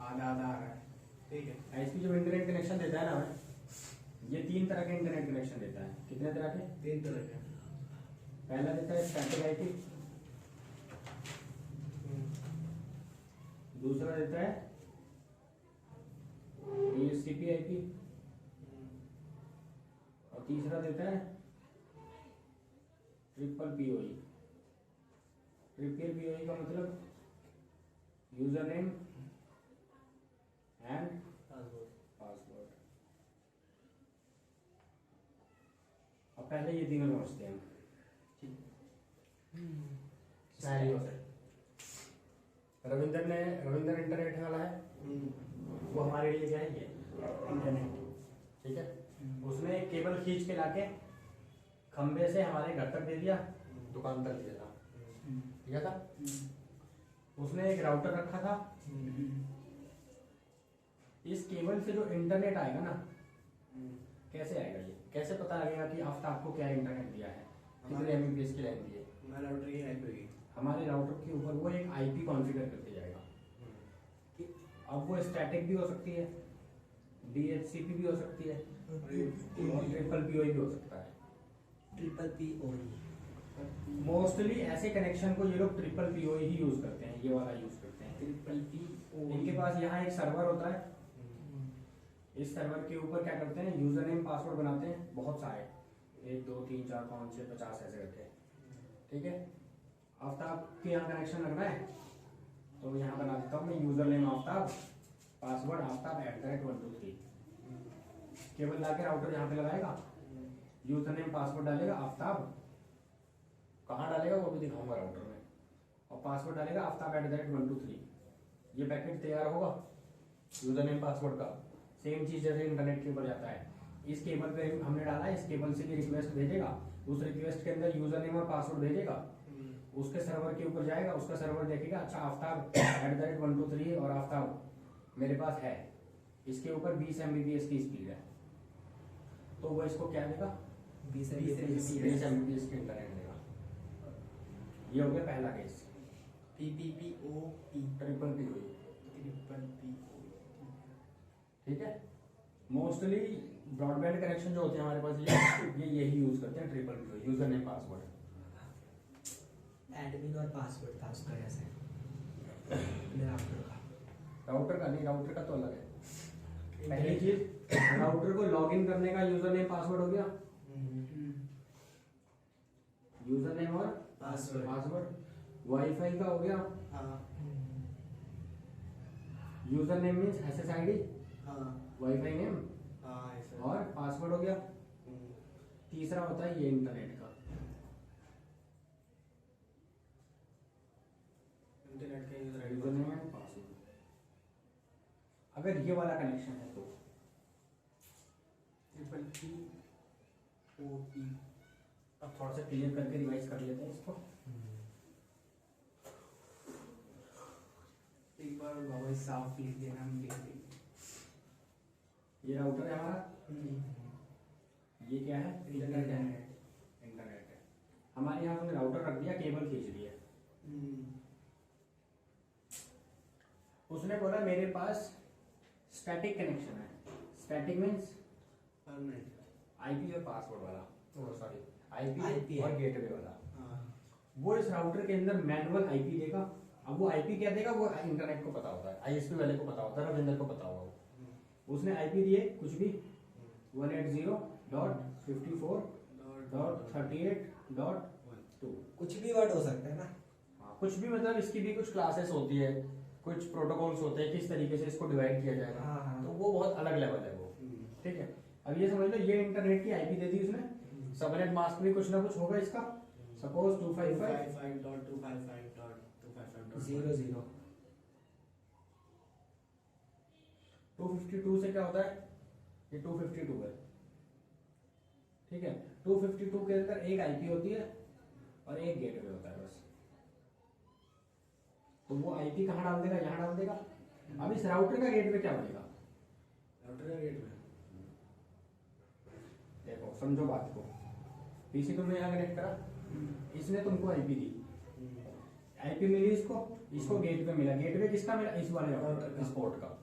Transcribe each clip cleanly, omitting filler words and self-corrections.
आधा आधा आ रहा है। ठीक है, आईएसपी जो इंटरनेट कनेक्शन देता है ना हमें, ये 3 तरह के इंटरनेट कनेक्शन देता है। कितने तरह के? 3 तरह के। पहला देता है स्टैटिक आईपी, दूसरा देता है डीएचसीपी आईपी, और तीसरा देता है ट्रिपल पीओई। ट्रिपल पीओई का मतलब यूजर नेम एंड पासवर्ड। अब पहले ये तीनों समझते हैं। रविंदर इंटरनेट वाला है, वो हमारे लिए क्या है, ये इंटरनेट। ठीक है, उसने केबल खींच के लाके खंबे से हमारे घर तक दे दिया, दुकान तक दिया था। उसने एक राउटर रखा था। इस केबल से जो इंटरनेट आएगा ना, कैसे आएगा, ये कैसे पता लगेगा कि आफ्ताब को क्या इंटरनेट दिया है, कितने एमबीपीएस की लाइन दी है? राउटर की आईपी होगी, हमारे राउटर के ऊपर वो एक आईपी कॉन्फ़िगर करके जाएगा। कि अब वो स्टैटिक भी हो सकती है, डीएचसीपी भी हो सकती है, और ट्रिपल पीओई भी हो सकता है। ट्रिपल पीओई मोस्टली ऐसे कनेक्शन को ये लोग ट्रिपल पीओई ही यूज करते हैं, ये वाला यूज करते हैं। ट्रिपल पीओई इनके पास यहाँ एक सर्वर होता है। इस सर्वर के ऊपर क्या करते हैं, यूजर नेम पासवर्ड बनाते हैं, बहुत सारे, 1 2 3 4 5 6 50 ऐसे करके। ठीक है, आफ्ताब के यहाँ कनेक्शन लगना है तो यहाँ बना देता हूँ मैं, user name Aftab, password Aftab @123। केवल लाके राउटर यहाँ पे लगाएगा, यूजर नेम पासवर्ड डालेगा आफ्ताब, कहाँ डालेगा वो भी दिखाऊंगा राउटर में, और पासवर्ड डालेगा आफ्ताब @123। ये पैकेट तैयार होगा यूजर नेम पासवर्ड का। सेम चीज जैसे इंटरनेट के ऊपर जाता है, इस केबल पे हमने डाला, इस केबल से भी रिक्वेस्ट भेजेगा, उस रिक्वेस्ट के अंदर यूजर नेम और पासवर्ड भेजेगा, उसके सर्वर के ऊपर जाएगा, उसका सर्वर देखेगा अच्छा आफ्ताब @123 और आफ्ताब मेरे पास है, इसके ऊपर 20 एमबीपीएस की स्पीड है, तो वो इसको क्या देगा, 20 एमबीपीएस की इंटरनेट देगा। ये हो गया पहला केस, PPPOE triple POE. Triple POE. ठीक है, मोस्टली ब्रॉडबैंड कनेक्शन जो होते हैं हमारे पास, ये यही यूज करते हैं, triple PoE, user name password. Admin और पासवर्ड था उसका, ऐसे राउटर का नहीं, राउटर का तो अलग है। पहली चीज, राउटर को लॉगिन करने का यूजर नेम पासवर्ड हो गया, यूजर नेम और पासवर्ड। वाईफाई का हो गया, user name means SSID, wifi name, और पासवर्ड हो गया। तीसरा होता है ये इंटरनेट का, इंटरनेट का यूजर नेम एंड पासवर्ड। अगर ये वाला कनेक्शन है तो ट्रिपल पीओई। अब थोड़ा सा क्लियर करके रिवाइज कर लेते हैं इसको। एक बार बहुत साफ लिख देना, हम लिख देंगे। ये राउटर है हमारा, ये क्या है, इंटरनेट है। इंटरनेट है। हमारे यहाँ हमने राउटर रख दिया, केबल खींच लिया, उसने बोला मेरे पास स्टैटिक कनेक्शन है। स्टैटिक मीन्स आईपी और पासवर्ड वाला, सॉरी आईपी और गेटवे वाला। वो इस राउटर के अंदर मैनुअल आईपी देगा। अब वो आईपी क्या देगा, वो इंटरनेट को पता होता है, आईएसपी वाले को पता होता है, रविंदर को पता होगा। उसने आईपी दिए कुछ भी 180.54.38.2, कुछ भी वर्ड हो सकता है ना। हाँ, कुछ भी, मतलब इसकी भी कुछ क्लासेस होती है, कुछ प्रोटोकॉल्स होते हैं, किस तरीके से इसको डिवाइड किया जाएगा। हाँ। तो वो बहुत अलग लेवल है वो। ठीक है, अब ये समझ लो, ये इंटरनेट की आईपी दे दी उसने, सबनेट मास्क भी कुछ ना कुछ होगा इसका, सपोज 255.255.255.0. 252 से क्या होता है, ये 252 है। ठीक है, 252 के अंदर एक आईपी होती है और एक गेटवे होता है बस। तो वो आईपी कहाँ डाल देगा, यहाँ डाल देगा। अब इस राउटर का गेटवे क्या बनेगा, राउटर का गेटवे, देखो समझो बात को। पीसी तुमने यहाँ कनेक्ट करा, इसने तुमको आईपी दी, आईपी मिली इसको गेटवे मिला। गेटवे किसका मिला? इस वाले राउटर इस पोर्ट का।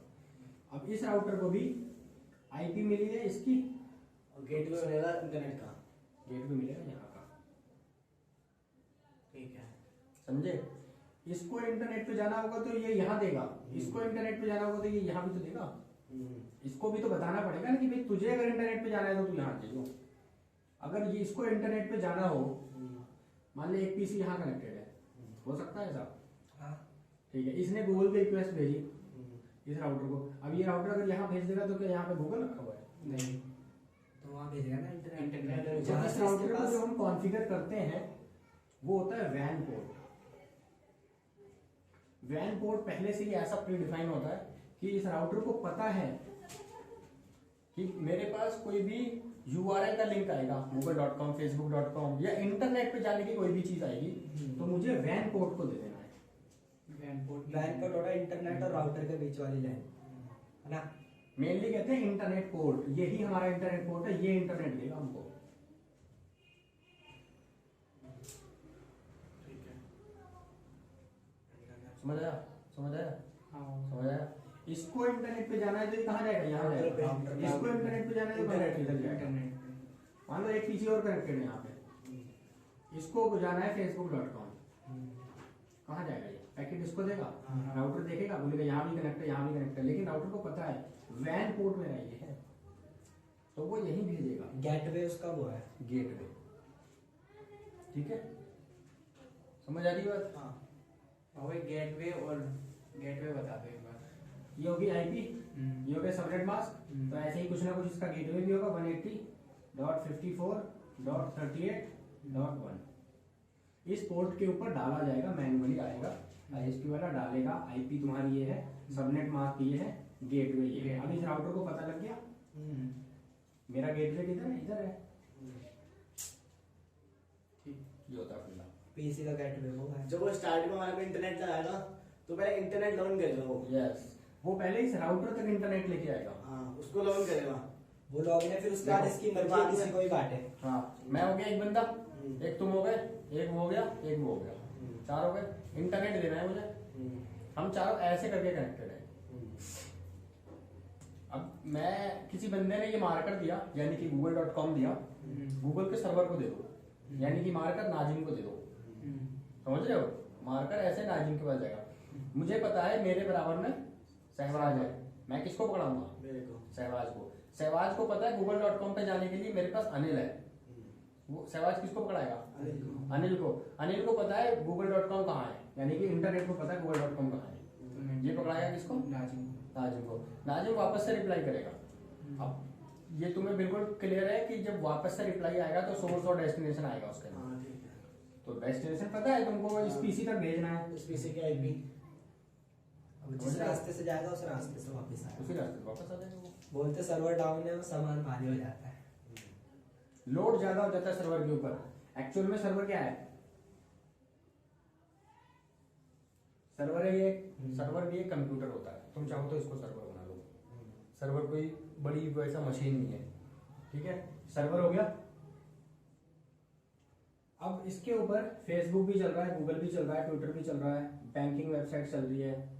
अब इस राउटर को भी आईपी मिली है इसकी, और गेटवे मिलेगा इंटरनेट का। गेटवे मिलेगा यहाँ का, ठीक है। समझे? इसको इंटरनेट पे जाना होगा तो ये यहाँ देगा, इसको इंटरनेट पे जाना होगा तो ये यहाँ भी तो देगा। इसको भी तो बताना पड़ेगा ना कि भाई तुझे अगर इंटरनेट पे जाना है तो तू यहाँ जाइयो। अगर ये इसको इंटरनेट पे जाना हो, मान ले एक पीसी यहाँ कनेक्टेड है, हो सकता है ऐसा? हाँ। ठीक है, इसने गूगल पे रिक्वेस्ट भेजी इस राउटर को। अब ये राउटर अगर यहाँ भेज देगा तो क्या यहाँ पे गूगल रखा हुआ है? नहीं, तो वहाँ भेजेगा ना इंटरनेट। तो जहाँ इस से राउटर इसके को पास जो हम कॉन्फ़िगर करते हैं वो होता है वैन पोर्ट। वैन पोर्ट पहले से ही ऐसा प्री डिफाइन होता है कि इस राउटर को पता है कि मेरे पास कोई भी URL का लिंक आएगा, google.com, facebook.com या इंटरनेट पे जाने की कोई भी चीज आएगी तो मुझे वैन पोर्ट को दे देना है। वैन पोर्ट थोड़ा इंटरनेट और राउटर के बीच वाली लाइन है ना। मेनली कहते हैं इंटरनेट पोर्ट, यही हमारा इंटरनेट पोर्ट है, ये इंटरनेट देगा हमको। ठीक है, समझ आया? समझ आया? हाँ। समझ आया? इसको इंटरनेट पे जाना है तो ये कहाँ जाएगा? यहाँ जाएगा। इसको इंटरनेट पे जाना है तो कनेक्ट इधर जाएगा। इंटरनेट मान लो एक पीसी और कनेक्टेड है यहाँ पे, इसको जाना है facebook.com, कहाँ जाएगा ये? पैकेट इसको देगा, हाँ। राउटर देखेगा, बोलेगा यहाँ भी कनेक्ट है, यहाँ भी कनेक्ट है, लेकिन राउटर को पता है वैन पोर्ट मेरा ये है तो वो यही भेजेगा। गेटवे उसका वो है। गेटवे, ठीक है? समझ आ रही है बात? हाँ। वही गेटवे और गेटवे बता दो एक बार। ये होगी आईपी, ये हो गया सबनेट मास्क। तो ऐसे ही कुछ ना कुछ इसका गेटवे भी होगा 180.54.38.1। इस पोर्ट के ऊपर डाला जाएगा, मैन्युअली आएगा, आईएसपी वाला डालेगा। आईपी तुम्हारी ये है, सबनेट मास्क ये है, गेटवे ये है। अब इस राउटर को पता लग गया मेरा गेटवे किधर है, इधर है। ठीक, ये होता है फंडा। पीसी का गेटवे वो है। जब वो स्टार्ट में हमारे पे इंटरनेट लगाएगा तो पहले इंटरनेट लॉगिन करेगा वो। यस, वो पहले इस राउटर तक इंटरनेट लेके आएगा। हाँ, उसको लॉगिन करेगा। वो लॉगिन है, फिर उसके बाद इसकी मर्जी है किसी को भी काटे। हाँ, मैं हो गया एक बंदा, एक तुम हो गए, एक वो हो गया, एक वो हो गया, 4 हो गए। इंटरनेट देना है मुझे, हम चारों ऐसे करके कनेक्टेड है। अब मैं किसी बंदे ने ये मार्कर दिया, यानी कि google.com दिया, गूगल के सर्वर को दे दो, यानी कि मार्कर नाजिम को दे दो। समझ रहे हो? मार्कर ऐसे नाजिम के पास जाएगा। मुझे पता है मेरे बराबर में सहवाज है, मैं किसको पकड़ाऊंगा? मेरे को। सहवाज को। सहवाज को पता है google.com पे जाने के लिए मेरे पास अनिल है, वो सहवाज किसको पकड़ाएगा? अनिल को। अनिल को पता है google.com कहाँ है, यानी कि इंटरनेट को पता है google.com कहाँ है, ये पकड़ाएगा किसको? नाजिम को। नाजिम वापस से रिप्लाई करेगा। अब ये तुम्हें बिल्कुल क्लियर है कि जब वापस से रिप्लाई आएगा तो सोर्स और डेस्टिनेशन आएगा उसके अंदर। हाँ, ठीक है। तो डेस्टिनेशन पता है तुमको, इस पीसी तक भेजना है, इस पीसी के आईपी अब जिस रास्ते से जाएगा उस रास्ते से वापस आएगा। उसी रास्ते से वापस आ जाएगा वो। बोलते सर्वर डाउन है, वो सामान भारी हो जाता है। लोड ज्यादा हो जाता है सर्वर के ऊपर। एक्चुअल में सर्वर क्या है? सर्वर है ये, सर्वर भी एक कंप्यूटर होता है। तुम चाहो तो इसको सर्वर बना लो। सर्वर कोई बड़ी वैसा मशीन नहीं है, ठीक है? सर्वर हो गया। अब इसके ऊपर फेसबुक भी चल रहा है, गूगल भी चल रहा है, ट्विटर भी चल रहा है, बैंकिंग वेबसाइट चल रही है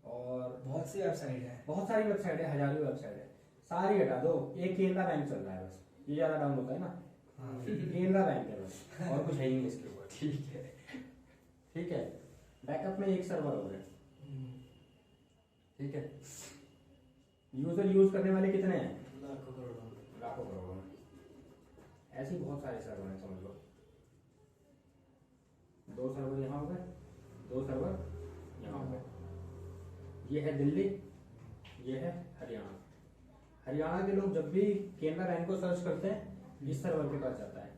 और बहुत सी वेबसाइट है, बहुत सारी वेबसाइट है, हजारों वेबसाइट है। सारी हटा दो, एक केनरा बैंक चल रहा है बस, ये ज्यादा डाउन होता है ना। हाँ। केनरा बैंक है बस, और कुछ है ही नहीं इसके ऊपर। ठीक है। ठीक है, बैकअप में एक सर्वर हो गया, ठीक है? यूजर यूज करने वाले कितने हैं? लाखों करोड़ों। लाखों करोड़ों में। ऐसे ही बहुत सारे सर्वर हैं, समझ लो। 2 सर्वर यहाँ हो गए, 2 सर्वर यहाँ हो गए। ये है दिल्ली, ये है हरियाणा। हरियाणा के लोग जब भी केनरा बैंक को सर्च करते हैं इस सर्वर के पास जाता है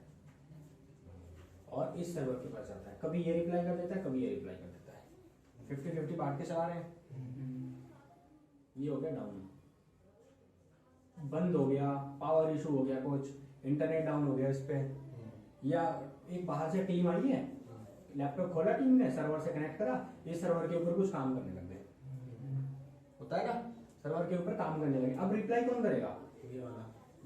और इस सर्वर के पास जाता है। कभी ये रिप्लाई कर देता है, कभी ये रिप्लाई कर देता है। 50-50 बांट के चला रहे हैं। ये हो गया डाउन, बंद हो गया, पावर इशू हो गया, कुछ इंटरनेट डाउन हो गया इस पे, या एक बाहर से टीम आई है, लैपटॉप खोला टीम ने, सर्वर से कनेक्ट करा, इस सर्वर के ऊपर कुछ काम करने लग गए। होता है ना, सर्वर के ऊपर काम करने लगे। अब रिप्लाई कौन करेगा? ये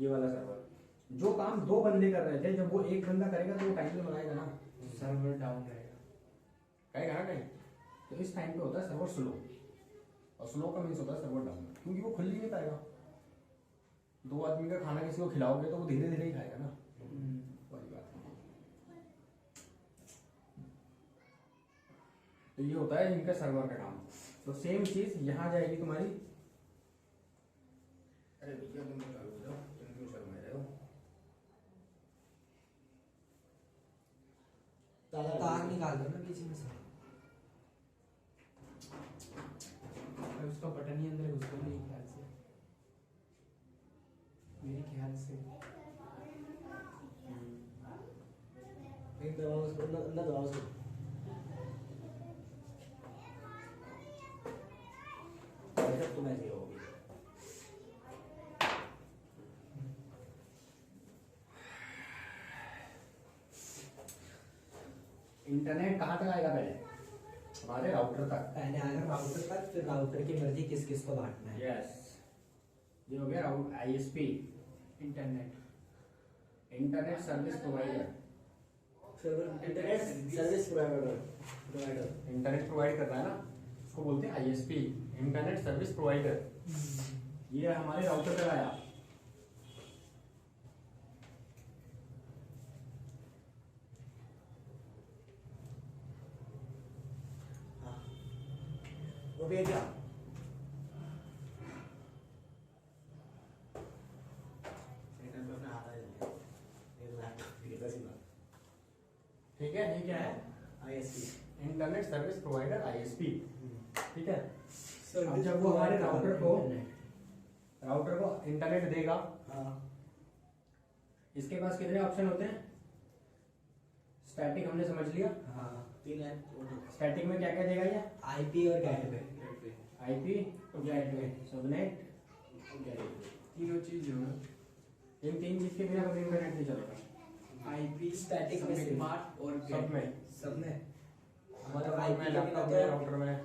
वाला सर्वर। जो काम 2 बंदे कर रहे थे, जब वो एक बंदा करेगा तो वो टाइम पे बनाएगा ना, सर्वर डाउन रहेगा। कहेगा ना कहीं। तो इस टाइम पे होता है सर्वर स्लो, और स्लो का मीन्स होता है सर्वर डाउन, क्योंकि वो खुल ही नहीं पाएगा। 2 आदमी का खाना किसी को खिलाओगे तो वो धीरे धीरे ही खाएगा ना, वही बात है। तो ये होता है इनका सर्वर का काम। तो सेम चीज यहाँ जाएगी तुम्हारी। अरे भैया तुम चालू हो जाओ, तुम क्यों शर्मा रहे हो? तार निकाल दो ना बीच में से। उसका बटन ही अंदर घुस गया मेरे ख्याल से, मेरे ख्याल से। एक दबाओ उसको, अंदर दबाओ उसको। ऐसा तो मैं नहीं होगी। इंटरनेट कहाँ तक आएगा पहले? हमारे राउटर तक। पहले आएगा राउटर तक, फिर राउटर की मर्जी किस किस को बांटना है। यस, ये हो गया ISP, internet service provider. Internet service provider internet provide कर रहा है ना, उसको बोलते हैं आईएसपी, इंटरनेट सर्विस प्रोवाइडर। ये हमारे राउटर तक आया। वो भी है क्या? अपना हाथ आ जाएगा, ये लैपटॉप की तरह सीधा। ठीक है, ये क्या है? ISP, internet service provider, ISP. ठीक है, अब सर्विस जब वो हमारे प्रोवाइडर राउटर को इंटरनेट देगा, हाँ इसके पास कितने ऑप्शन होते हैं? स्टैटिक हमने समझ लिया। हाँ, 3 है। स्टैटिक में क्या क्या देगा ये? आईपी और गेटवे। IP, gateway, subnet. तीनों चीज हो, इन 3 चीज के बिना कभी इंटरनेट नहीं चलेगा। आईपी, स्टैटिक में सिर्फ। स्मार्ट और सब में, सब में मतलब आईपी में, के बिना लैपटॉप तो में, राउटर में।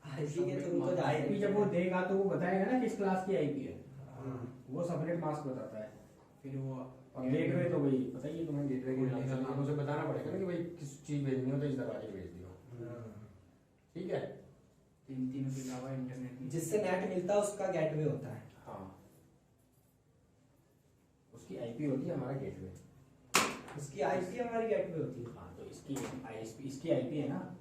आईपी के थ्रू तो आईपी जब वो देगा तो वो बताएगा ना किस क्लास की आईपी है, हाँ, वो सबनेट मास्क बताता है। फिर वो और गेटवे तो वही पता ही है तुम्हें, गेटवे के नाम से उसे बताना पड़ेगा ना कि भाई किस चीज भेजनी हो तो इस दरवाजे भेज दियो। हाँ। ठीक है, तीनों के अलावा इंटरनेट नहीं। जिससे नेट मिलता है उसका गेटवे होता है। हाँ, उसकी आईपी होती है हमारा गेटवे। उसकी आईपी हमारी गेटवे होती है। हाँ, तो इसकी आईएसपी, इसकी आईपी है ना।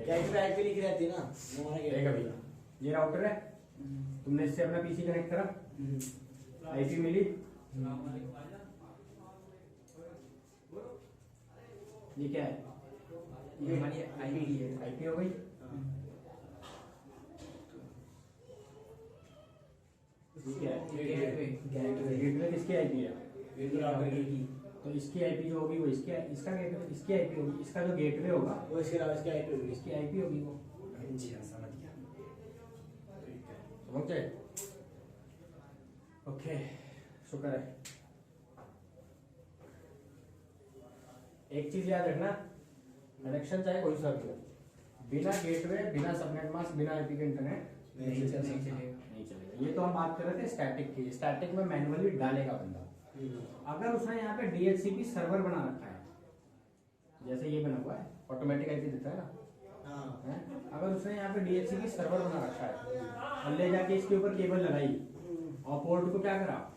आईपी लिखी रहती है ना, वो हमारा देखा भैया, ये राउटर है, तुमने इससे अपना पीसी कनेक्ट करा, आईपी मिली, ये क्या है? ये हमारी आईपी है। आईपी हो गई। ये क्या है? गेटवे। गेटवे किसकी आईपी है? राउटर की। तो इसकी आईपी जो होगी वो इसकी, इसका गेटवे, इसकी आईपी होगी, इसका जो गेटवे होगा वो इसके अलावा इसकी आईपी होगी। इसकी आईपी होगी वो। अच्छा, समझ गया। समझ गए? ओके, शुक्र है। एक चीज याद रखना, कनेक्शन चाहे कोई सा भी हो, बिना गेटवे, बिना सबनेट मास्क, बिना आईपी के इंटरनेट नहीं चल नहीं सकता। चलेगा। नहीं चलेगा। ये तो हम बात कर रहे थे स्टैटिक की। स्टैटिक में मैनुअली डालेगा बंदा। अगर उसने यहाँ पे डीएचसीपी सर्वर बना रखा है, जैसे ये बना हुआ है, ऑटोमेटिक आईपी देता है ना, हाँ है? अगर उसने यहाँ पे डीएचसीपी सर्वर बना रखा है और ले जाके इसके ऊपर केबल लगाई और पोर्ट को क्या करा,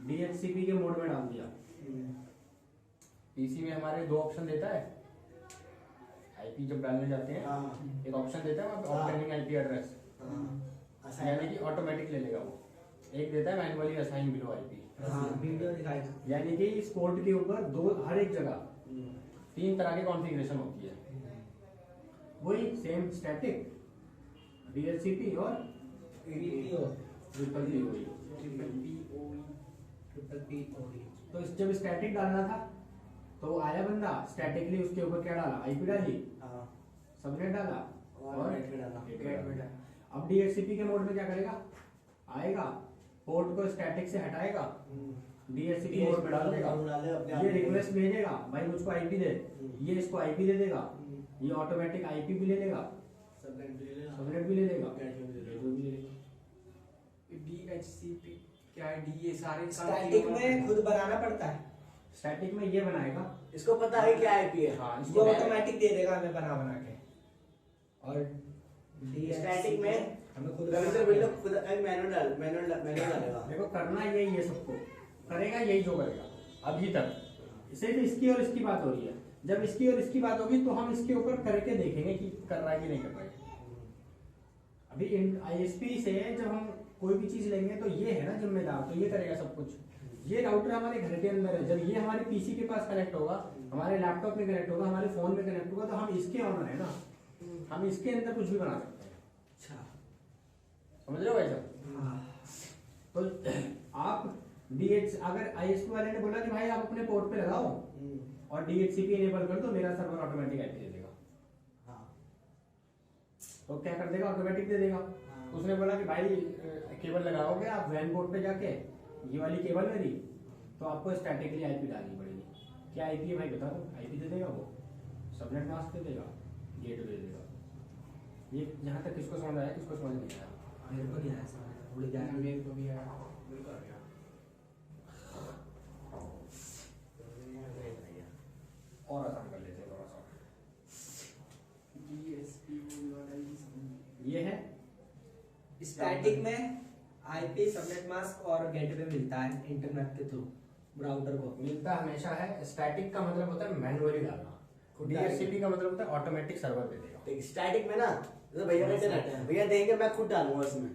डीएचसीपी के मोड में डाल दिया। पीसी में हमारे 2 ऑप्शन देता है, आईपी जब डालने जाते हैं हाँ एक ऑप्शन देता है वहाँ पे, ऑब्टेनिंग आईपी एड्रेस, हाँ यानी कि ऑटोमेटिक ले लेगा वो। एक देता है मैनुअली असाइन बिलो आईपी, हाँ, वीडियो दिखाएगा। यानी कि इस पोर्ट के ऊपर 2, हर एक जगह 3 तरह की कॉन्फ़िगरेशन होती है। वही सेम स्टैटिक, डीएचसीपी और वीडियो ट्रिपल पी हुई। ट्रिपल पी ओडी। तो जब स्टैटिक डालना था तो आया बंदा, स्टैटिकली उसके ऊपर क्या डाला, आईपी डाली, हाँ सबनेट डाला और गेटवे डाला। गेटवे डाला। अब डीएचसीपी के मोड में क्या करेगा, आएगा पोर्ट को स्टैटिक से हटाएगा, डीएचसीपी मोड में डाल देगा, ये रिक्वेस्ट भेजेगा भाई मुझको आईपी दे, ये इसको आईपी दे देगा, ये ऑटोमेटिक आईपी भी ले लेगा, सबनेट भी ले लेगा, गेटवे भी ले लेगा। डीएचसीपी क्या है? डी, ये सारे काम स्टैटिक में खुद बनाना पड़ता है। स्टैटिक में ये बनाएगा। इसको पता है क्या आईपी है। हाँ, ये इसको ऑटोमेटिक दे देगा हमें बना बना के। और स्टैटिक में हमें खुद रविंद्र भाई लोग खुद मैनुअल डालेगा। देखो करना यही है, सबको करेगा यही जो करेगा अभी तक। सिर्फ इसकी और इसकी बात हो रही है, जब इसकी और इसकी बात होगी तो हम इसके ऊपर करके देखेंगे कि कर रहा है कि नहीं कर रहा है। अभी आईएसपी से जब हम कोई भी चीज लेंगे तो ये है ना जिम्मेदार, तो ये करेगा सब कुछ। ये राउटर हमारे घर के अंदर है, जब ये हमारे पीसी के पास कनेक्ट होगा, हमारे लैपटॉप में कनेक्ट होगा, हमारे फोन में कनेक्ट होगा, तो हम इसके ऑनर है ना, हम इसके अंदर कुछ भी बना सकते हैं। अच्छा समझ रहे हो भाई साहब? हाँ। तो आप डीएच अगर आईएसपी वाले ने बोला कि भाई आप अपने पोर्ट पे लगाओ और डीएचसीपी इनेबल कर दो, मेरा सर्वर ऑटोमेटिक आईपी दे देगा। हाँ। तो क्या कर देगा, ऑटोमेटिक दे देगा। उसने बोला कि भाई केबल लगाओगे आप वैन पोर्ट पे जाके, ये वाली केबल मेरी, तो आपको स्टैटिकली आईपी डालनी पड़ेगी। क्या आईपी है भाई बता दो, आईपी दे देगा वो, सबनेट मास्क दे देगा, गेटवे दे देगा। ये यहाँ तक किसको समझ आया, किसको समझ नहीं आया? मेरे को नहीं आया समझ, उड़ गया। मेरे को भी आया। बिल्कुल आ गया। और आसान कर लेते हैं थोड़ा सा। ये है स्टैटिक में आईपी, सबनेट मास्क और गेटवे मिलता है इंटरनेट के थ्रू ब्राउज़र को। मिलता हमेशा है। स्टैटिक का मतलब होता है मैनुअली डालना, डीएचसीपी का मतलब होता है ऑटोमेटिक सर्वर दे देगा। स्टैटिक में ना तो भैया का इंटरनेट है, भैया देंगे मैं खुद डालूंगा उसमें,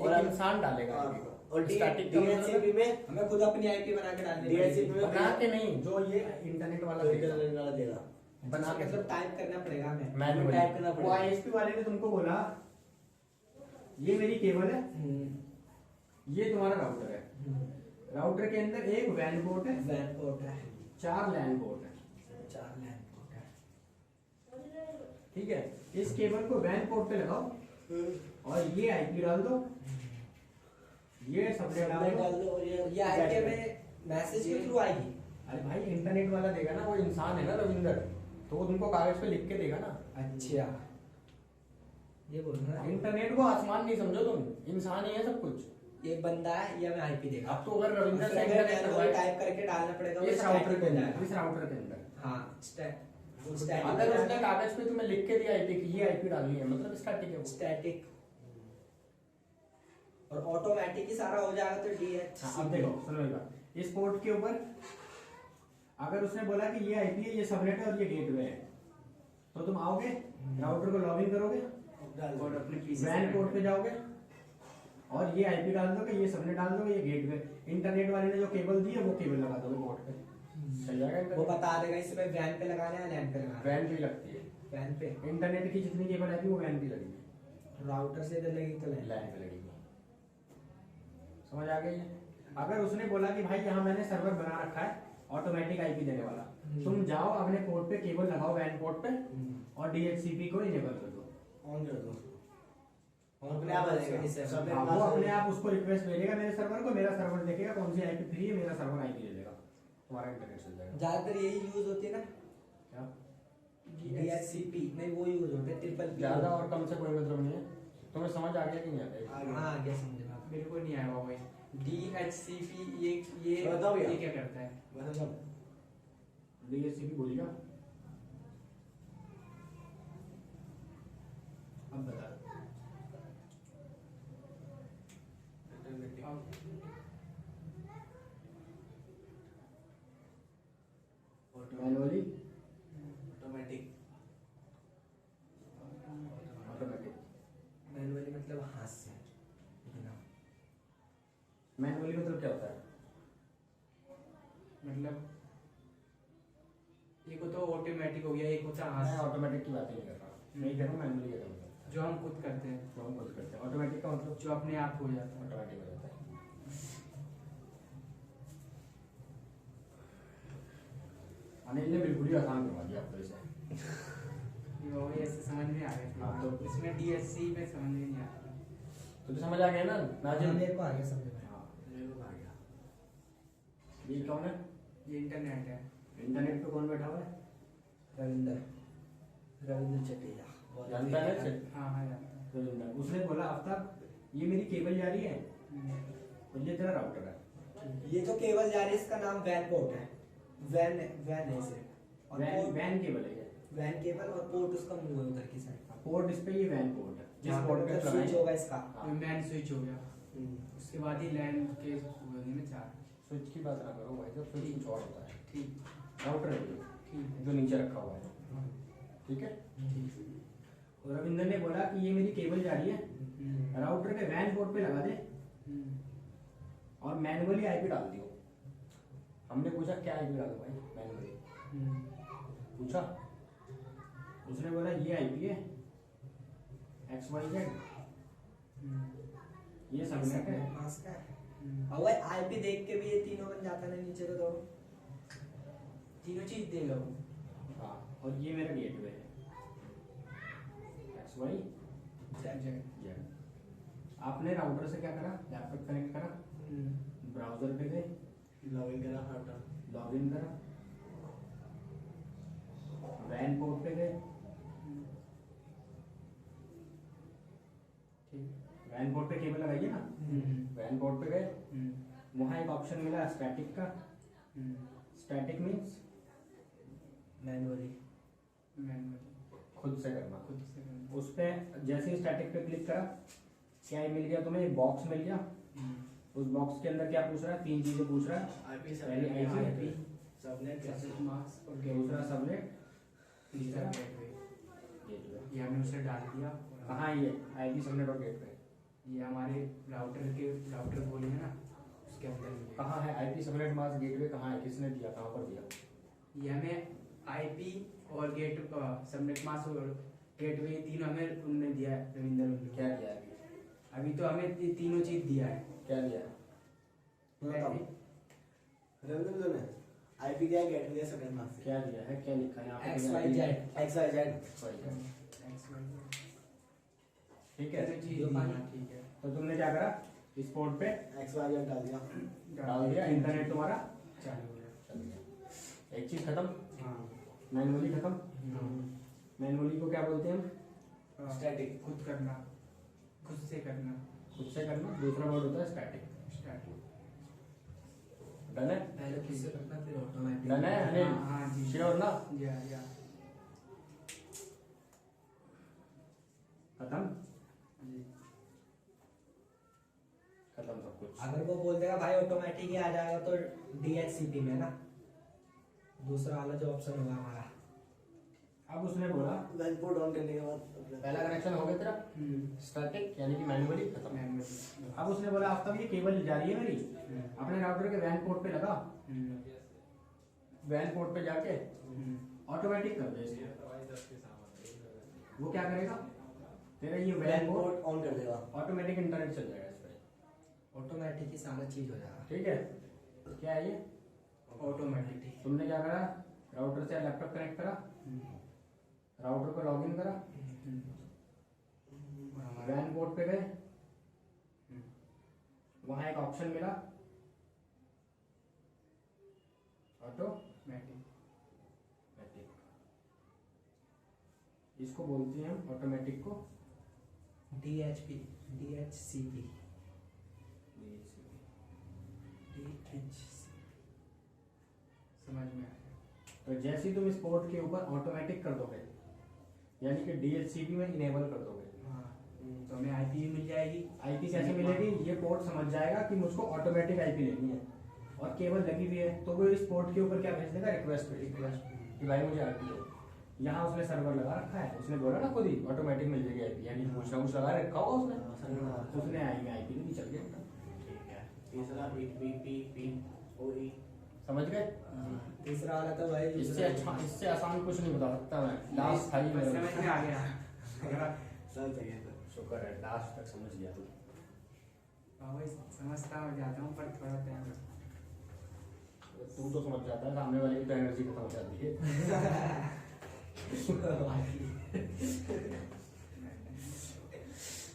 और इंसान डालेगा आईपी को। और स्टैटिक का मतलब डीएचसीपी में हमें खुद अपनी आईपी बना के डालनी डीएचसीपी पड़ेगी। में बना के नहीं, जो ये इंटरनेट वाला देगा, इंटरनेट वाला देगा। बना के मतलब टाइप करना पड़ेगा हमें। मैनुअली टाइप करना वो पड़ेगा। आईएसपी वाले ने तुमको बोला ये मेरी केबल है, ये तुम्हारा राउटर है, राउटर के अंदर एक वैन पोर्ट है, वैन पोर्ट है, 4 लैन पोर्ट है, 4 लैन पोर्ट है। ठीक है। इस केबल को वैन पोर्ट पे लगाओ और ये आईपी डाल दो, ये सबनेट डाल डाल दो। दो और ये आईपी में मैसेज के थ्रू आएगी। अरे भाई इंटरनेट वाला देगा ना, वो इंसान है ना रविंदर, तो वो तुमको कागज पे लिख के देगा ना। अच्छा ये बोल रहा है इंटरनेट को आसमान नहीं समझो तुम, इंसान ही है सब कुछ। एक बंदा है, ये हमें आईपी देगा। अब तो अगर रविंदर से हमें इंटरनेट मैनुअली करवाए टाइप करके डालना पड़ेगा। इस वो राउटर static के हो अंदर, जाएगा। इस राउटर के अंदर हाँ अगर उसने कागज पे तुम्हें लिख के दिया आईपी की ये आईपी डालनी है, मतलब स्टैटिक है वो। स्टैटिक और ऑटोमेटिक ही सारा हो जाएगा। तो डीएच हाँ, अब देखो सुनो एक बात, इस पोर्ट के ऊपर अगर उसने बोला कि ये आईपी है, ये सबनेट है और ये गेटवे है, तो तुम आओगे राउटर को लॉगिन करोगे और अपने पीसी वैन पोर्ट पे जाओगे और ये आईपी डाल दोगे, ये सबनेट डाल दोगे, ये गेटवे। इंटरनेट वाले ने जो केबल दी है वो केबल लगा दोगे पोर्ट पे, चल जाएगा वो इंटरनेट। बता देगा इसमें वैन पे लगाना है लैन पे लगाना है। वैन भी लगती है, वैन पे इंटरनेट की जितनी केबल आएगी वो वैन भी लगेगी, राउटर से इधर लगेगी तो लैन। लैन पे लगेगी। समझ आ गई? अगर उसने बोला कि भाई यहाँ मैंने सर्वर बना रखा है ऑटोमेटिक आईपी देने वाला, तुम जाओ अपने पोर्ट पे केबल लगाओ वैन पोर्ट पे और डीएचसीपी को इनेबल कर दो, ऑन कर दो और अपने आप आ जाएगा। सब हाँ, वो अपने आप उसको रिक्वेस्ट भेजेगा मेरे सर्वर को, मेरा सर्वर देखेगा कौन सी आईपी फ्री है, मेरा सर्वर आईपी दे देगा, तुम्हारा इंटरनेट चल जाएगा। ज्यादातर यही यूज होती है ना, क्या डीएचसीपी में वो यूज होते हैं। ट्रिपल ज्यादा और कम से कोई मतलब नहीं है। तुम्हें समझ आ गया कि नहीं आता है? हाँ आगे समझे बात। मेरे को नहीं आया हुआ भाई। DHCP ये बताओ भैया। ये क्या करता है? बस सब डीएचसीपी बोलिएगा, अब बता। मैनुअली ऑटोमेटिक ऑटोमेटिक मैनुअली मतलब हाथ से बिना। मैनुअली मतलब क्या होता है? मतलब एक तो ऑटोमेटिक हो गया, एक होता है मैं हाथ ऑटोमेटिक की बात ही नहीं कर रहा, नहीं कर रहा हूँ। मैनुअली का मतलब जो हम खुद करते हैं, जो हम खुद करते हैं। ऑटोमेटिक का मतलब जो अपने आप हो जाता है। ऑटोमेटिक हो जाता है। अनिल ने बिल्कुल ही आसान करवा दिया आपको इसे। वो ऐसे समझ में आ गया। हाँ, तो- इसमें DHC में समझ में नहीं आता। तुझे समझ आ गया ना नाजिम? मेरे को आ गया समझ में। हाँ, मेरे को आ गया। ये कौन है? ये इंटरनेट है। इंटरनेट पे कौन बैठा हुआ है? रविंद्र चटेला जानता है से? हाँ हाँ जानता हूँ। रविंदर। उसने बोला आफ्ताब ये मेरी केबल जा रही है और ये तेरा राउटर है। ये जो केबल जा रही है इसका नाम वैन पोर्ट है। वैन वैन है इसे और वैन वैन केबल है ये। वैन केबल और पोर्ट उसका मुंह है उधर की साइड। पोर्ट इस पे, ये वैन पोर्ट है जिस जहाँ पोर्ट पे पे लगाएं। स्विच होगा इसका। हाँ। मैन स्विच हो गया, उसके बाद ही लैंड के होंगे ना 4। स्विच की बात ना करो भाई साहब, स्विच कुछ और होता है। ठीक राउटर है ये, ठीक जो नीचे रखा हुआ है, ठीक है। ठीक। और रविंदर ने बोला कि ये मेरी केबल जा रही है, राउटर के वैन पोर्ट पे लगा दे और मैनुअली आईपी डाल दियो। हमने पूछा क्या आईपी डालो भाई मैनुअली, पूछा, उसने बोला ये आईपी है XYZ, ये सबनेट है। पास का है। और वो आईपी देख के भी ये तीनों बन जाता है नीचे तो तीनों चीज दे लो। हाँ, और ये मेरा गेटवे है XYZ। आपने राउटर से क्या करा, लैपटॉप कनेक्ट करा, ब्राउजर पे गए, लॉगिन करा राउटर, लॉगिन करा, वैन पोर्ट पे गए, ठीक, वैन पोर्ट पे केबल लगाइए ना, वैन पोर्ट पे गए, वहाँ एक ऑप्शन मिला स्टैटिक का। स्टैटिक मीन्स मैनुअली खुद से करना। खुद से करना। उस पे जैसे ही स्टैटिक पे क्लिक करा, क्या मिल गया तुम्हें, एक बॉक्स मिल गया। उस बॉक्स के अंदर क्या पूछ रहा है, 3 चीजें पूछ रहा है। आईपी पहली subnet, IP, subnet subnet mask और दूसरा सबनेट, तीसरा गेटवे। गेटवे। ये हमने उसे डाल दिया। कहाँ है ये आईपी सबनेट और गेटवे? ये हमारे राउटर बोले हैं ना, उसके अंदर ही है। कहाँ है आईपी सबनेट मास्क गेटवे, कहाँ है, किसने दिया, कहाँ पर दिया? ये हमें आईपी और गेट सबनेट मास्क और गेटवे तीनों हमें उनने दिया है, रविंदर उन्होंने। क्या दिया है अभी तो हमें तीनों चीज दिया है। क्या दिया है? रविंद्र ने आईपी दिया, गेटवे दिया, सबनेट मास्क क्या दिया है, क्या लिखा है यहाँ पे? XYZ। ठीक है, तीनों चीज जो दी पानी- है, ठीक है। तो तुमने क्या करा, इस पोर्ट पे XYZ डाल दिया, डाल दिया, इंटरनेट तुम्हारा चालू हो गया। चल गया। एक चीज खत्म, हाँ। मैनुअली खत्म। मैनुअली को क्या बोलते हैं हम? स्टैटिक। खुद करना, खुद से करना। खुद से करना। दूसरा वर्ड होता है स्टैटिक। स्टार्ट। डन है? पहले खुद से करना फिर ऑटोमेटिक। डन है अनिल? हाँ जी। श्योर ना? या खत्म? जी। खत्म सब कुछ। अगर वो बोल देगा भाई ऑटोमेटिक ही आ जाएगा तो DHCP में ना दूसरा वाला जो ऑप्शन होगा हमारा। अब उसने बोला वैन पोर्ट ऑन करने के बाद पहला कनेक्शन हो गया तेरा स्टैटिक यानी कि मैनुअली खत्म। मैनुअली। अब उसने बोला अब तक ये केबल जा रही है मेरी, अपने राउटर के वैन पोर्ट पे लगा, वैन पोर्ट पे जाके ऑटोमेटिक कर दे इसको। वो क्या करेगा, तेरा ये van van port port on कर देगा, ऑटोमेटिक इंटरनेट चल जाएगा इस पे। ऑटोमेटिक ही सारा चीज हो जाएगा। ठीक है, क्या है ये? ऑटोमेटिक। तुमने क्या करा, राउटर से लैपटॉप कनेक्ट करा, राउटर को लॉगिन करा, वैन पोर्ट पे गए, वहां एक ऑप्शन मिला ऑटोमेटिक। इसको बोलते हैं हम ऑटोमेटिक को DHCP। DHCP। समझ में आ गया। तो जैसे ही तुम इस पोर्ट के ऊपर ऑटोमेटिक कर दोगे यानी कि DHCP में इनेबल कर दोगे, हाँ, तो हमें आईपी भी मिल जाएगी। आईपी कैसे मिलेगी, ये पोर्ट समझ जाएगा कि मुझको ऑटोमेटिक आईपी लेनी है और केबल लगी हुई है, तो वो इस पोर्ट के ऊपर क्या भेज देगा, रिक्वेस्ट कि भाई मुझे आईपी दो। यहाँ उसने सर्वर लगा रखा है, उसने बोला ना खुद ही ऑटोमेटिक मिल जाएगी आईपी, यानी कुछ ना कुछ लगा रखा होगा उसने, उसने आई में आईपी नहीं चल गया। ठीक है। तीसरा POE समझ गए? तीसरा वाला तो भाई इससे अच्छा, इससे आसान कुछ नहीं बता सकता मैं। लास्ट था ही बस मेरा। समझ में आ गया। सब चाहिए था। शुक्र है लास्ट तक समझ गया तू। हाँ भाई, समझता हो जाता हूँ पर थोड़ा टाइम लगता तू तो समझ जाता है, सामने वाले की तो एनर्जी खत्म हो जाती है।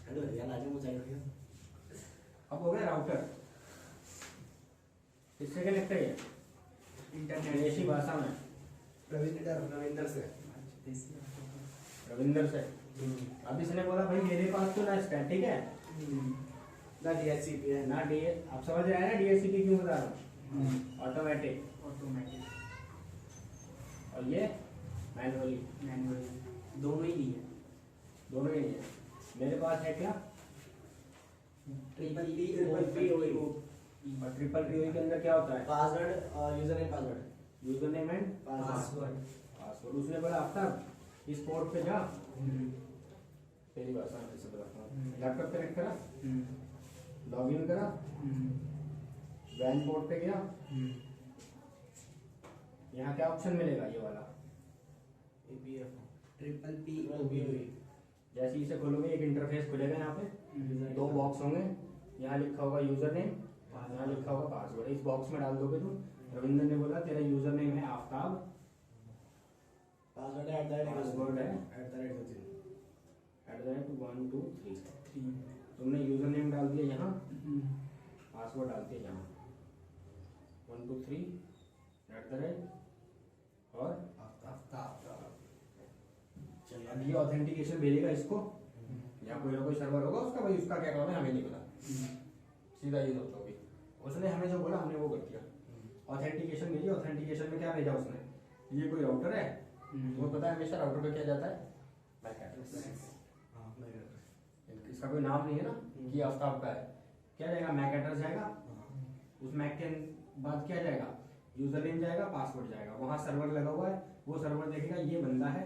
हेलो यार, आज मुझे चाहिए। अब हो गया राउटर, किससे कनेक्ट है ये? है। देशी भाषा में रविंदर से। रविंदर से। अब इसने बोला भाई मेरे पास तो ना स्टैटिक है ना DHCP है ना डी, आप समझ रहे हैं ना DHCP क्यों बता रहा हूँ, ऑटोमेटिक। ऑटोमेटिक। और ये मैनुअली, मैनुअली दोनों ही नहीं है। दोनों ही नहीं है। मेरे पास है क्या, ट्रिपल पी और ट्रिपल पी के अंदर क्या होता है, पासवर्ड और user name password. User name and password. Password. उसने बोला आफ्ताब इस पोर्ट पे जा, तेरी भाषा में से बताता हूँ, लैपटॉप कनेक्ट करा, लॉगिन करा, वैन पोर्ट पे गया, यहाँ क्या ऑप्शन मिलेगा, ये वाला ट्रिपल पी जैसे ही इसे खोलोगे एक इंटरफेस खुलेगा, यहाँ पे दो बॉक्स होंगे, यहाँ लिखा होगा यूजर नेम, यहाँ लिखा होगा पासवर्ड। इस बॉक्स में डाल दोगे तुम। रविंद्र ने बोला तेरा यूजर नेम है आफ्ताब, पासवर्ड है पासवर्ड है @1 2 3। तुमने यूजर नेम डाल दिया यहाँ, पासवर्ड डाल दिया यहाँ 1 2 3 और अब ये ऑथेंटिकेशन भेजेगा इसको, या कोई ना कोई सर्वर होगा उसका, भाई उसका क्या काम है हमें नहीं पता, सीधा ये सोचो। अभी उसने हमें जो बोला हमने वो कर दिया, ऑथेंटिकेशन भेजी। ऑथेंटिकेशन में क्या भेजा उसने, ये कोई राउटर है, तुम्हें पता है हमेशा राउटर पे क्या जाता है, मैक एड्रेस। इसका कोई नाम नहीं है ना कि आफ्ताब का है, क्या जाएगा, मैक एड्रेस जाएगा, उस मैक के बाद क्या जाएगा, यूजर नेम जाएगा, पासवर्ड जाएगा, वहाँ सर्वर लगा हुआ है, वो सर्वर देखेगा ये बंदा है,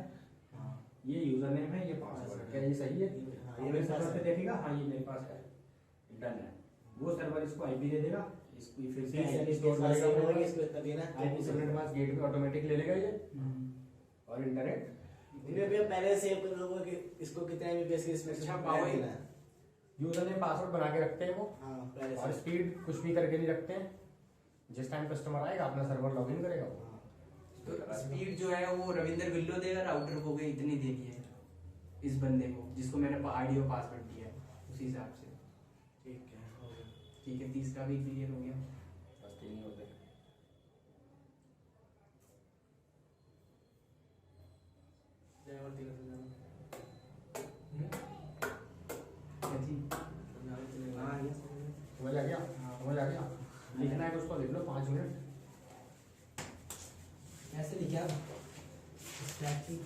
ये यूजर नेम है, ये पासवर्ड है, क्या ये सही है, ये मेरे सर्वर पे देखेगा, हाँ ये मेरे पास है, डन है। वो सर्वर इसको आईपी दे देगा, इसको फिर से आईपी स्टोर करेगा, इसको इतना देना है। आईपी सबनेट मास्क गेट पे ऑटोमेटिक ले लेगा ये, और इंटरनेट इन्हें भैया पहले सेव कर लोगे कि इसको कितने एमबीपीएस की इसमें अच्छा, पावर देना है। यूजर नेम पासवर्ड बना के रखते हैं वो, हाँ पहले और से। स्पीड कुछ भी करके नहीं रखते हैं। जिस टाइम कस्टमर आएगा अपना सर्वर लॉगिन करेगा वो। तो स्पीड जो है वो रविंदर विल्लो देगा, राउटर को गई इतनी देनी है इस बंदे को जिसको मैंने आईडी और पासवर्ड दिया है, उसी हिसाब से। ठीक है हो गया। ठीक है, तीसरा भी क्लियर हो गया। बस तीन ही होते हैं। जयवर्ती का समझाना। क्या चीज? हाँ ये समझ आ गया, समझ आ गया। लिखना है तो उसको लिख लो 5 मिनट। ऐसे लिखा स्टैटिक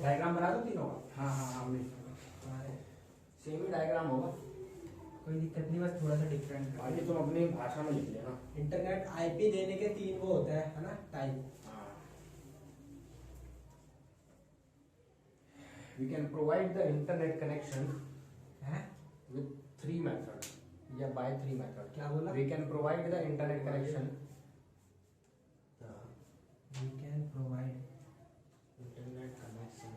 डायग्राम बना दो तीनों का। हाँ हाँ हाँ, सेम ही डायग्राम होगा, कोई दिक्कत नहीं, बस थोड़ा सा डिफरेंट। बाकी तुम अपनी भाषा में लिख लेना। इंटरनेट आईपी देने के 3 वो होता है ना, type. We can provide the internet connection है with 3 method या by 3 method. क्या बोला? We can provide the internet connection We can provide internet connection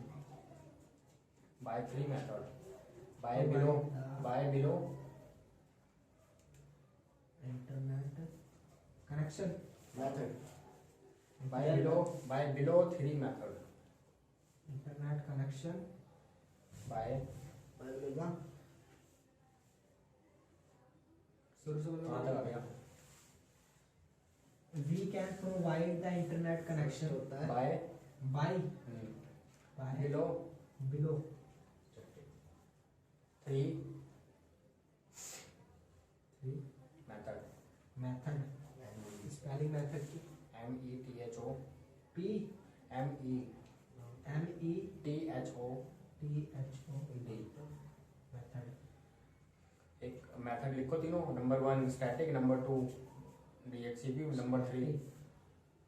by 3 method. By Provide below, the- by below, internet connection method by below 3 method. Internet connection By बदल ना शुरू से कहाँ तक आ गया? We can provide the internet connection होता है By by below below 3 method. Method spelling method की METHO P METHO M E D. T H O method. एक मेथड लिखो तीनों, number 1 static, number 2 DHCP, number 3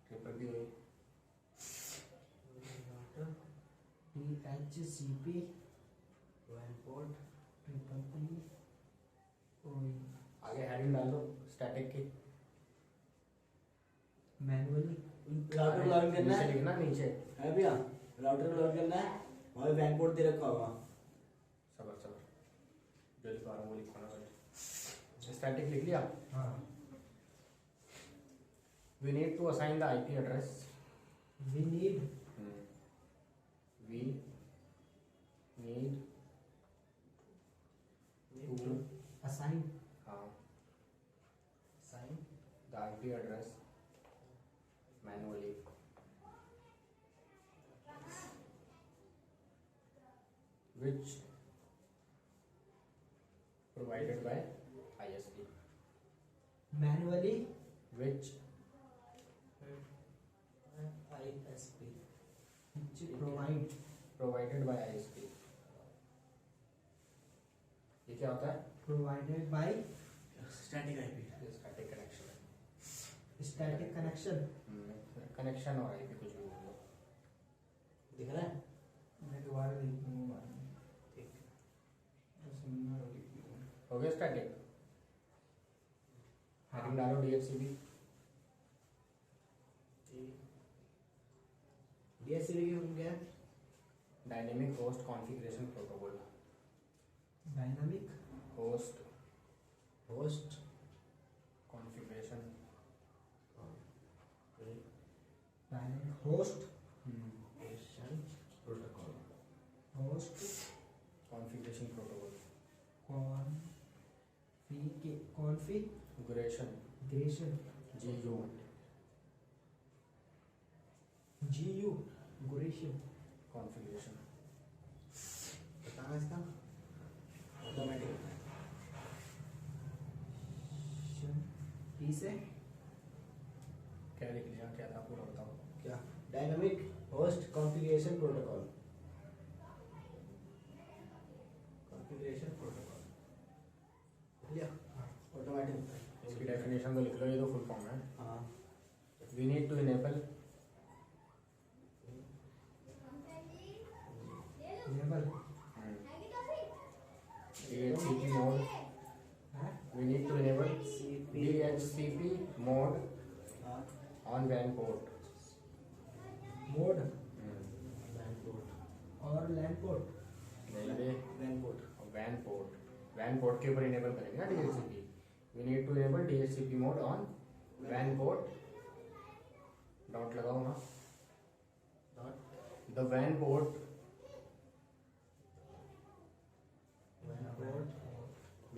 triple P. T H C P वैन port triple P O E आगे heading डाल दो static की। Manually router login करना नीचे है लिखना, नीचे है भैया, राउटर लॉगिन करना है, वहाँ वैन पोर्ट दे रखा होगा। सबर सबर जो लिखवा रहा हूँ वो लिखवाना पड़ेगा। स्टैटिक लिख लिया। हाँ We need to assign the IP address. We need We need to assign assign the IP address manually. Which provided by ISP. Manually Which defined provided by ISP. ये क्या होता है? Provided by static IP. Static connection. Static connection. Connection और IP कुछ भी बोल दो। दिख रहा है? मैं दोबारा देखूंगा बाद में। ठीक। तो सुनना होगी। हो गया स्टैटिक। हेडिंग डालो डीएचसीपी। डीएचसीपी की क्या है? Dynamic host configuration protocol. Dynamic host host configuration. Dynamic host protocol. Host configuration protocol. Configuration जीयू जीयू गुरेशन कॉन्फ़िगरेशन। बताना इसका ऑटोमेटिक पी से क्या लिख लिया? क्या था पूरा बताओ। क्या? Dynamic host configuration protocol. Configuration protocol लिया। ऑटोमेटिक इसकी डेफिनेशन तो लिख लो, ये तो फुल फॉर्म है। हाँ। We need to enable level DHCP mode. We need to enable DHCP mode हाँ। on WAN port. Mode LAN port. और LAN port LAN port. WAN port के ऊपर इनेबल करेंगे ना DHCP. We need to enable DHCP mode on WAN port. Dot लगाओ ना. The WAN port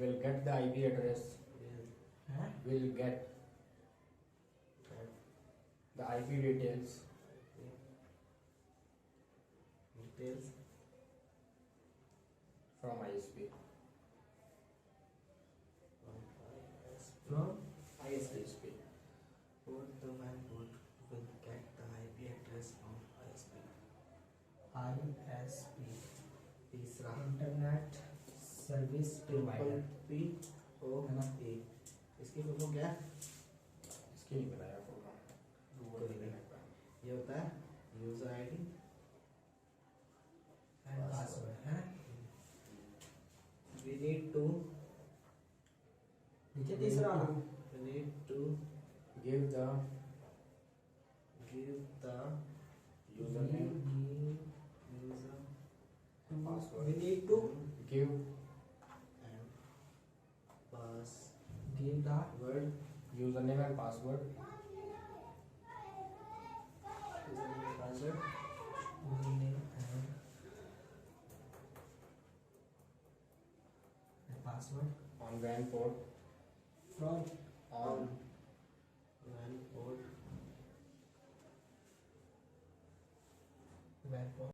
will get the IP address. Will get the IP details details from ISP. From ISP. Port the WAN port will get the IP address from ISP. ISP तीसरा internet service provider POA। इसकी full form क्या है? इसकी नहीं पता यार full form. Google पे नहीं पता. ये होता है यूजर आईडी एंड पासवर्ड है। we need to नीचे तीसरा we need to Give the give the username, user password. we need to Give and password give the username and password. username and password username and password On WAN port. from On WAN port web